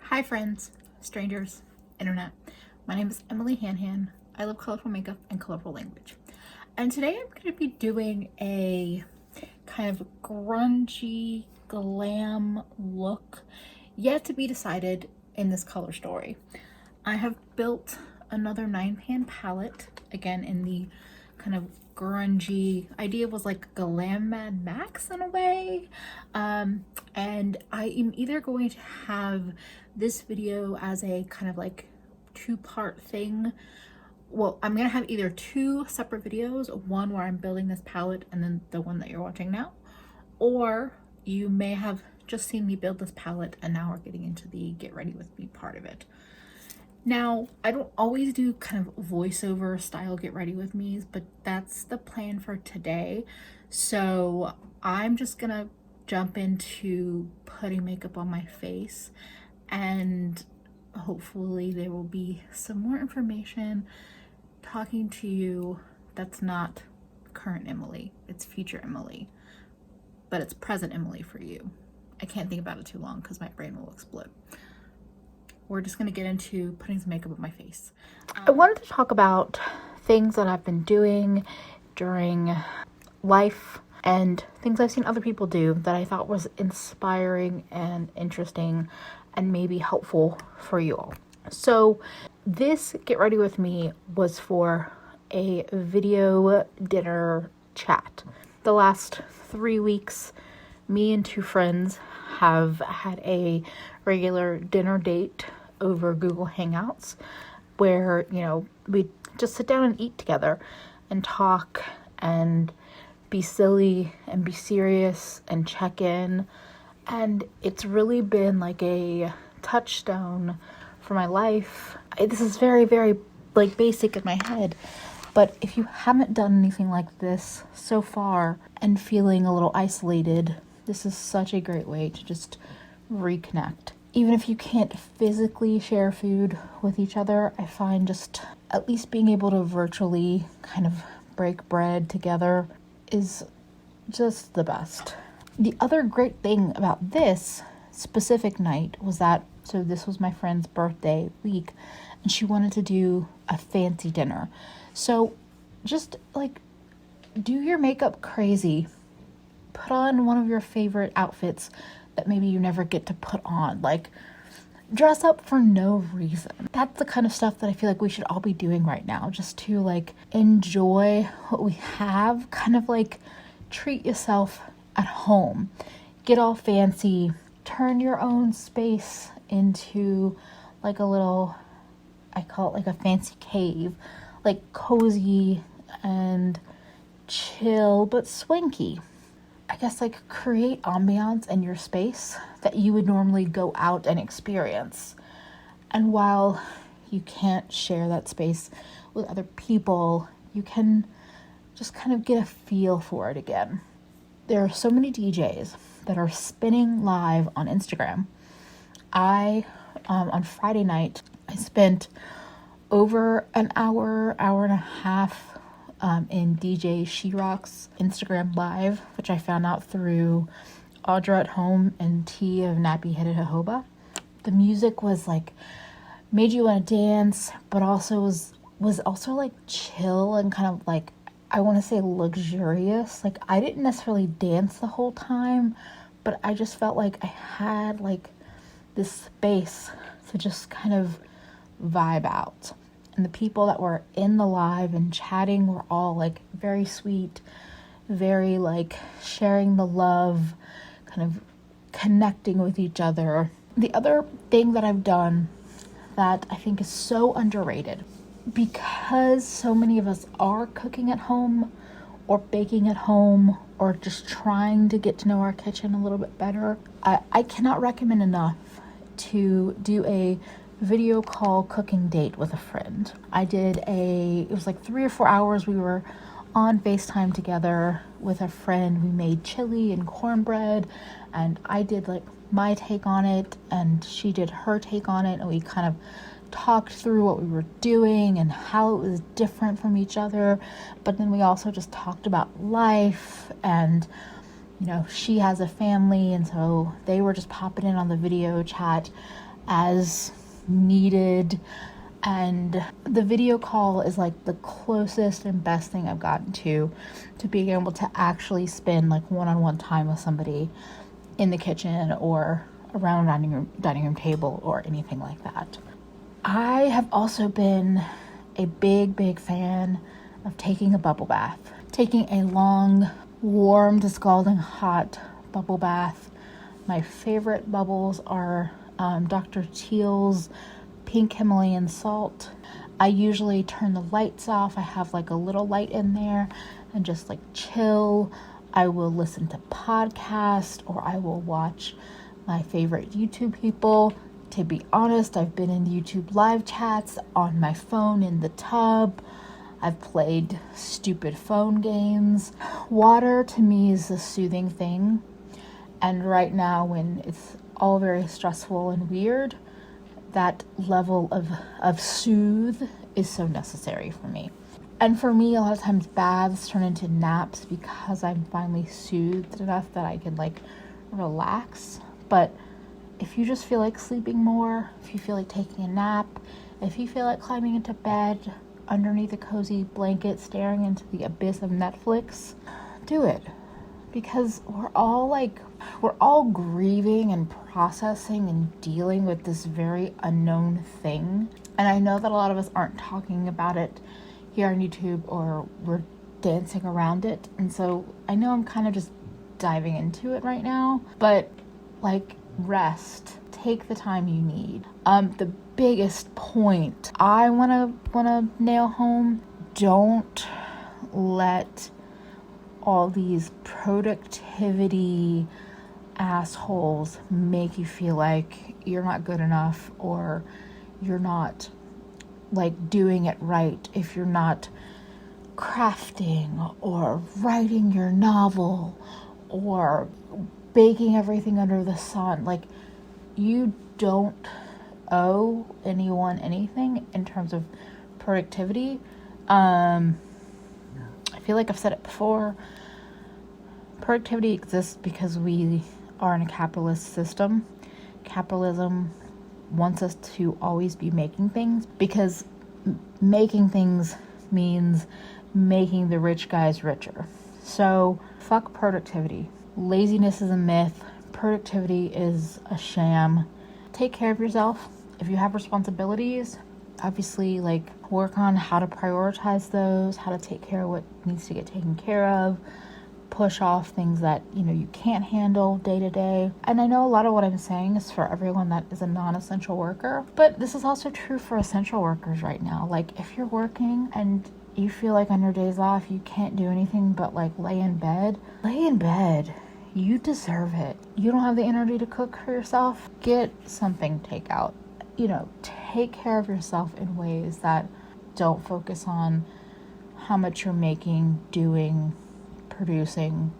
Hi friends, strangers, internet. My name is Emily Hanhan. I love colorful makeup and colorful language. And today I'm going to be doing a kind of grungy glam look yet to be decided in this color story. I have built another 9-pan palette, again in the kind of grungy idea. Was like Glam Mad Max in a way, and I am either going to have this video as a kind of like two-part thing. Well, I'm gonna have either two separate videos, one where I'm building this palette and then the one that you're watching now, or you may have just seen me build this palette and now we're getting into the get ready with me part of it. Now, I don't always do kind of voiceover style get ready with me's, but that's the plan for today. So I'm just gonna jump into putting makeup on my face, and hopefully there will be some more information talking to you that's not current Emily, it's future Emily, but it's present Emily for you. I can't think about it too long because my brain will explode. We're just gonna get into putting some makeup on my face. I wanted to talk about things that I've been doing during life and things I've seen other people do that I thought was inspiring and interesting and maybe helpful for you all. So this Get Ready With Me was for a video dinner chat. The last 3 weeks, me and two friends have had a regular dinner date over Google Hangouts where, you know, we just sit down and eat together and talk and be silly and be serious and check in. And it's really been like a touchstone for my life. This is very, very like basic in my head, but if you haven't done anything like this so far and feeling a little isolated, this is such a great way to just reconnect. Even if you can't physically share food with each other, I find just at least being able to virtually kind of break bread together is just the best. The other great thing about this specific night was that, so this was my friend's birthday week, and she wanted to do a fancy dinner. So just like do your makeup crazy. Put on one of your favorite outfits that maybe you never get to put on. Like, dress up for no reason. That's the kind of stuff that I feel like we should all be doing right now, just to like enjoy what we have, kind of like treat yourself at home. Get all fancy, turn your own space into like a little, I call it like a fancy cave, like cozy and chill but swanky. I guess like create ambiance in your space that you would normally go out and experience. And while you can't share that space with other people, you can just kind of get a feel for it again. There are so many DJs that are spinning live on Instagram. On Friday night, I spent over an hour and a half in DJ She-Rock's Instagram Live, which I found out through Audra at Home and T of Nappy Headed Jojoba. The music was like, made you want to dance, but also was also like chill and kind of like, I want to say luxurious. Like, I didn't necessarily dance the whole time, but I just felt like I had like this space to just kind of vibe out. And the people that were in the live and chatting were all like very sweet, very like sharing the love, kind of connecting with each other. The other thing that I've done that I think is so underrated, because so many of us are cooking at home or baking at home or just trying to get to know our kitchen a little bit better, I cannot recommend enough to do a video call cooking date with a friend. It was like 3 or 4 hours. We were on FaceTime together with a friend. We made chili and cornbread, and I did like my take on it and she did her take on it, and we kind of talked through what we were doing and how it was different from each other. But then we also just talked about life, and you know, she has a family, and so they were just popping in on the video chat. as needed. And the video call is like the closest and best thing I've gotten to being able to actually spend like one-on-one time with somebody in the kitchen or around a dining room table or anything like that. I have also been a big fan of taking a bubble bath. Taking a long, warm to scalding hot bubble bath. My favorite bubbles are Dr. Teal's pink Himalayan salt. I usually turn the lights off. I have like a little light in there and just like chill. I will listen to podcasts or I will watch my favorite YouTube people. To be honest, I've been in YouTube live chats on my phone in the tub. I've played stupid phone games. Water to me is a soothing thing. And right now when it's all very stressful and weird, that level of soothe is so necessary for me. And for me, a lot of times baths turn into naps because I'm finally soothed enough that I can like relax. But if you just feel like sleeping more, if you feel like taking a nap, if you feel like climbing into bed underneath a cozy blanket staring into the abyss of Netflix, do it. Because we're all grieving and processing and dealing with this very unknown thing. And I know that a lot of us aren't talking about it here on YouTube or we're dancing around it. And so I know I'm kind of just diving into it right now, but like rest, take the time you need. The biggest point I wanna nail home, don't let all these productivity assholes make you feel like you're not good enough or you're not like doing it right if you're not crafting or writing your novel or baking everything under the sun. Like, you don't owe anyone anything in terms of productivity. I feel like I've said it before. Productivity exists because we are in a capitalist system. Capitalism wants us to always be making things because making things means making the rich guys richer. So fuck productivity. Laziness is a myth. Productivity is a sham. Take care of yourself. If you have responsibilities, obviously like work on how to prioritize those, how to take care of what needs to get taken care of, push off things that you can't handle day to day. And I know a lot of what I'm saying is for everyone that is a non-essential worker, but this is also true for essential workers right now. Like, if you're working and you feel like on your days off you can't do anything but like lay in bed. You deserve it. You don't have the energy to cook for yourself, get something takeout. Take care of yourself in ways that don't focus on how much you're making, doing, producing,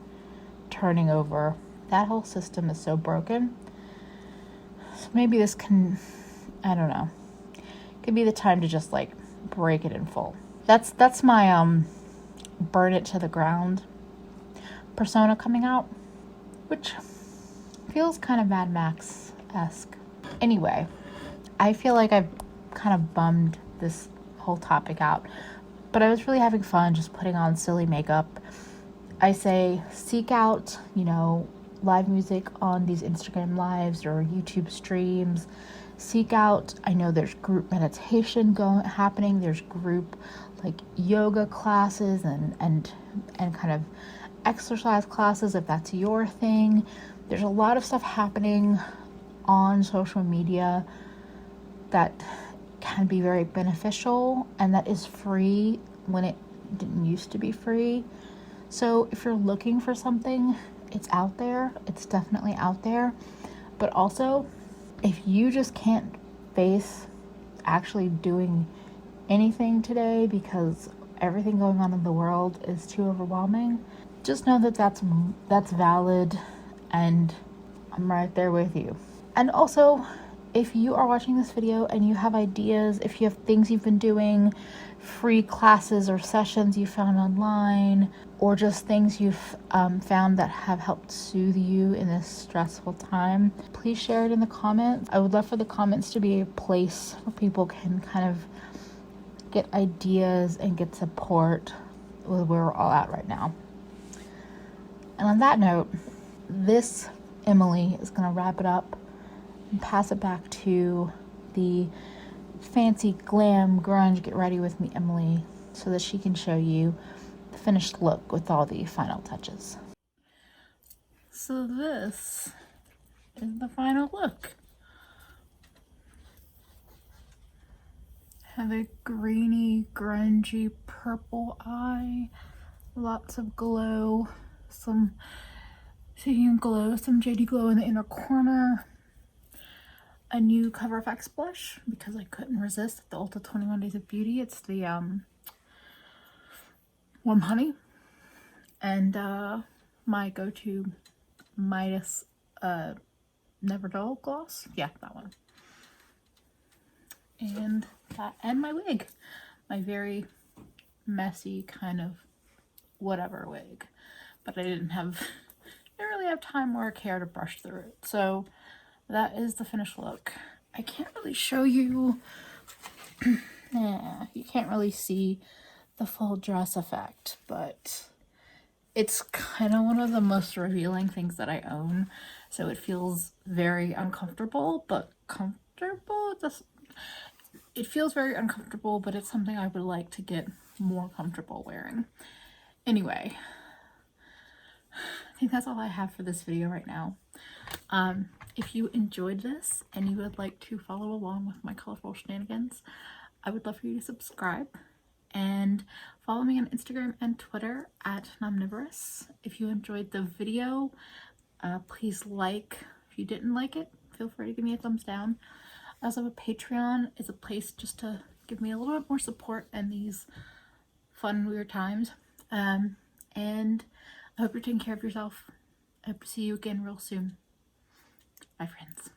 turning over. That whole system is so broken. So maybe this can, I don't know, could be the time to just like break it in full. That's my burn it to the ground persona coming out, which feels kind of Mad Max-esque. Anyway, I feel like I've kind of bummed this whole topic out, but I was really having fun just putting on silly makeup. I say seek out, live music on these Instagram lives or YouTube streams. Seek out, I know there's group meditation happening. There's group like yoga classes and kind of exercise classes if that's your thing. There's a lot of stuff happening on social media that can be very beneficial and that is free when it didn't used to be free. So if you're looking for something, it's out there. It's definitely out there. But also, if you just can't face actually doing anything today because everything going on in the world is too overwhelming, just know that that's valid and I'm right there with you. And also, if you are watching this video and you have ideas, if you have things you've been doing, free classes or sessions you found online, or just things you've found that have helped soothe you in this stressful time, please share it in the comments. I would love for the comments to be a place where people can kind of get ideas and get support with where we're all at right now. And on that note, this Emily is going to wrap it up and pass it back to the fancy glam grunge get ready with me Emily, so that she can show you the finished look with all the final touches. So this is the final look. Have a greeny, grungy purple eye, lots of glow, some JD glow in the inner corner, a new Cover FX blush because I couldn't resist the Ulta 21 Days of Beauty. It's the Warm Honey, and my go-to Midas Never Dull gloss. Yeah, that one. And my wig, my very messy kind of whatever wig, but I didn't really have time or care to brush through it. So that is the finished look. I can't really show you, you can't really see the full dress effect, but it's kind of one of the most revealing things that I own. So it feels very uncomfortable, but comfortable. It feels very uncomfortable, but it's something I would like to get more comfortable wearing. Anyway, I think that's all I have for this video right now. If you enjoyed this and you would like to follow along with my colorful shenanigans, I would love for you to subscribe and follow me on Instagram and Twitter at Nomnivorous. If you enjoyed the video, please like. If you didn't like it, feel free to give me a thumbs down. I also have a Patreon. It's a place just to give me a little bit more support in these fun, weird times. And I hope you're taking care of yourself. I hope to see you again real soon. Bye, friends.